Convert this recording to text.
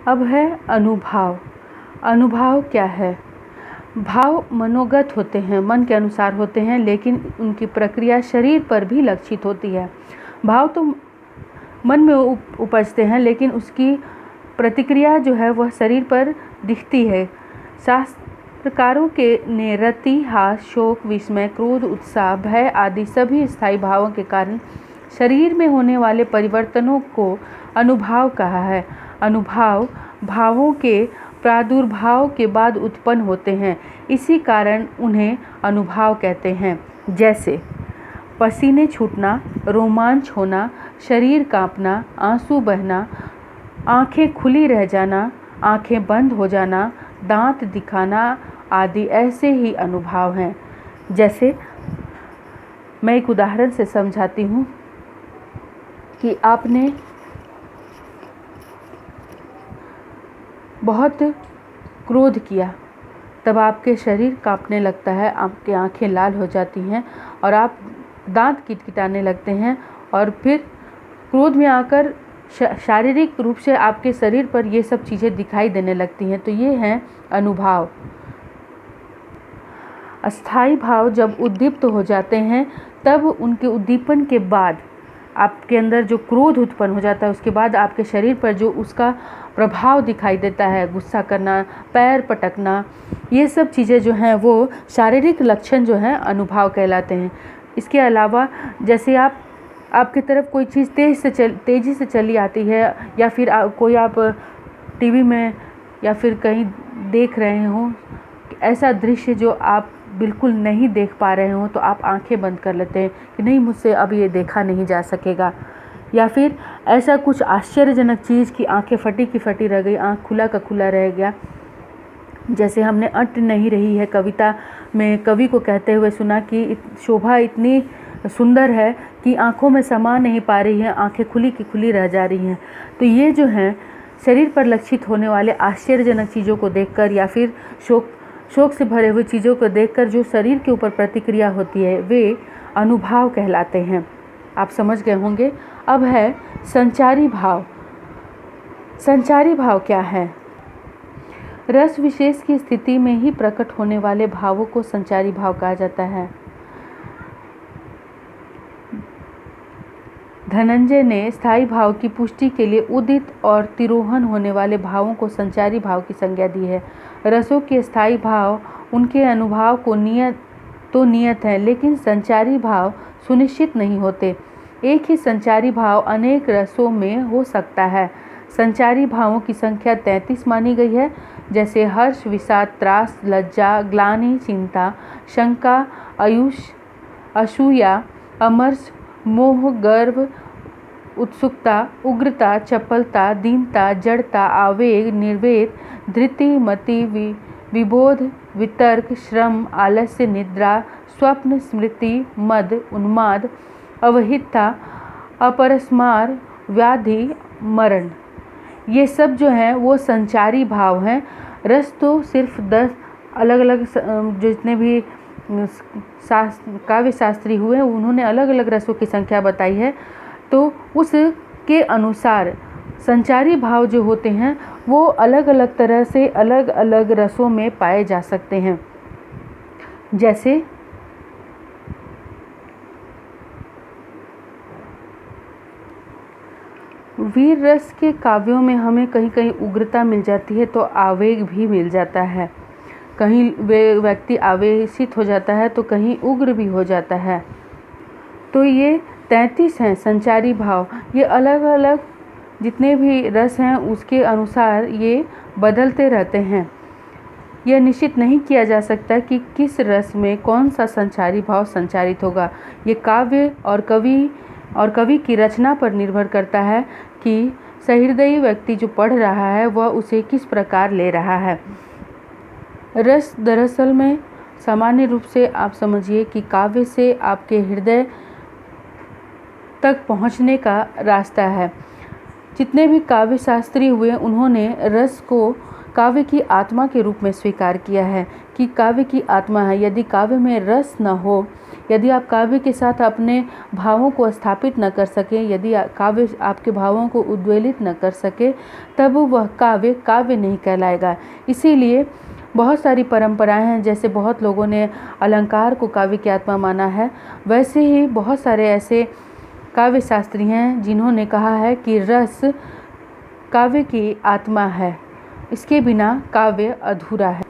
अब है अनुभाव। अनुभाव क्या है? भाव मनोगत होते हैं, मन के अनुसार होते हैं, लेकिन उनकी प्रक्रिया शरीर पर भी लक्षित होती है। भाव तो मन में उपजते हैं, लेकिन उसकी प्रतिक्रिया जो है वह शरीर पर दिखती है। शास्त्रकारों ने रति, हास, शोक, विस्मय, क्रोध, उत्साह, भय आदि सभी स्थायी भावों के कारण शरीर में होने वाले परिवर्तनों को अनुभाव कहा है। अनुभाव भावों के प्रादुर्भाव के बाद उत्पन्न होते हैं, इसी कारण उन्हें अनुभाव कहते हैं। जैसे पसीने छूटना, रोमांच होना, शरीर कांपना, आंसू बहना, आंखें खुली रह जाना, आंखें बंद हो जाना, दांत दिखाना आदि ऐसे ही अनुभाव हैं। जैसे मैं एक उदाहरण से समझाती हूँ कि आपने बहुत क्रोध किया, तब आपके शरीर कांपने लगता है, आपकी आंखें लाल हो जाती हैं और आप दांत किटकिटाने लगते हैं, और फिर क्रोध में आकर शारीरिक रूप से आपके शरीर पर ये सब चीज़ें दिखाई देने लगती हैं। तो ये हैं अनुभाव। अस्थायी भाव जब उद्दीप्त हो जाते हैं, तब उनके उद्दीपन के बाद आपके अंदर जो क्रोध उत्पन्न हो जाता है, उसके बाद आपके शरीर पर जो उसका प्रभाव दिखाई देता है, गुस्सा करना, पैर पटकना, ये सब चीज़ें जो हैं वो शारीरिक लक्षण जो हैं अनुभाव कहलाते हैं। इसके अलावा जैसे आपकी तरफ कोई चीज़ तेज़ी से चली आती है, या फिर कोई आप टीवी में या फिर कहीं देख रहे हो ऐसा दृश्य जो आप बिल्कुल नहीं देख पा रहे हो, तो आप आंखें बंद कर लेते हैं कि नहीं, मुझसे अब ये देखा नहीं जा सकेगा। या फिर ऐसा कुछ आश्चर्यजनक चीज़ कि आंखें फटी की फटी रह गई, आंख खुला का खुला रह गया। जैसे हमने अट नहीं रही है कविता में कवि को कहते हुए सुना कि शोभा इतनी सुंदर है कि आंखों में समा नहीं पा रही है, आंखें खुली की खुली रह जा रही हैं। तो ये जो हैं शरीर पर लक्षित होने वाले आश्चर्यजनक चीज़ों को देखकर, या फिर शोक से भरे हुए चीज़ों को देखकर जो शरीर के ऊपर प्रतिक्रिया होती है, वे अनुभाव कहलाते हैं। आप समझ गए होंगे। अब है संचारी भाव। संचारी भाव क्या है? रस विशेष की स्थिति में ही प्रकट होने वाले भावों को संचारी भाव कहा जाता है। धनंजय ने स्थायी भाव की पुष्टि के लिए उदित और तिरोहन होने वाले भावों को संचारी भाव की संज्ञा दी है। रसों के स्थायी भाव उनके अनुभाव को नियत है, लेकिन संचारी भाव सुनिश्चित नहीं होते। एक ही संचारी भाव अनेक रसों में हो सकता है। संचारी भावों की संख्या 33 मानी गई है, जैसे हर्ष, विषाद, त्रास, लज्जा, ग्लानि, चिंता, शंका, असूया, अमर्ष, मोह, गर्व, उत्सुकता, उग्रता, चपलता, दीनता, जड़ता, आवेग, निर्वेद, धृति, मति, विबोध, वितर्क, श्रम, आलस्य, निद्रा, स्वप्न, स्मृति, मद, उन्माद, अवहितता, अपरस्मार, व्याधि, मरण। ये सब जो हैं वो संचारी भाव हैं। रस तो सिर्फ 10 अलग अलग जितने भी काव्य शास्त्री हुए उन्होंने अलग अलग रसों की संख्या बताई है। तो उसके अनुसार संचारी भाव जो होते हैं वो अलग अलग तरह से अलग अलग रसों में पाए जा सकते हैं। जैसे वीर रस के काव्यों में हमें कहीं कहीं उग्रता मिल जाती है, तो आवेग भी मिल जाता है। कहीं व्यक्ति आवेशित हो जाता है तो कहीं उग्र भी हो जाता है। तो ये 33 हैं संचारी भाव। ये अलग अलग जितने भी रस हैं उसके अनुसार ये बदलते रहते हैं। यह निश्चित नहीं किया जा सकता कि किस रस में कौन सा संचारी भाव संचारित होगा। ये काव्य और कवि की रचना पर निर्भर करता है कि सहृदयी व्यक्ति जो पढ़ रहा है वह उसे किस प्रकार ले रहा है। रस दरअसल में सामान्य रूप से आप समझिए कि काव्य से आपके हृदय तक पहुंचने का रास्ता है। जितने भी काव्य शास्त्री हुए उन्होंने रस को काव्य की आत्मा के रूप में स्वीकार किया है कि काव्य की आत्मा है। यदि काव्य में रस न हो यदि आप काव्य के साथ अपने भावों को स्थापित न कर सकें, यदि काव्य आपके भावों को उद्वेलित न कर सके, तब वह काव्य काव्य नहीं कहलाएगा। इसीलिए बहुत सारी परंपराएं हैं, जैसे बहुत लोगों ने अलंकार को काव्य की आत्मा माना है, वैसे ही बहुत सारे ऐसे काव्य शास्त्री हैं जिन्होंने कहा है कि रस काव्य की आत्मा है, इसके बिना काव्य अधूरा है।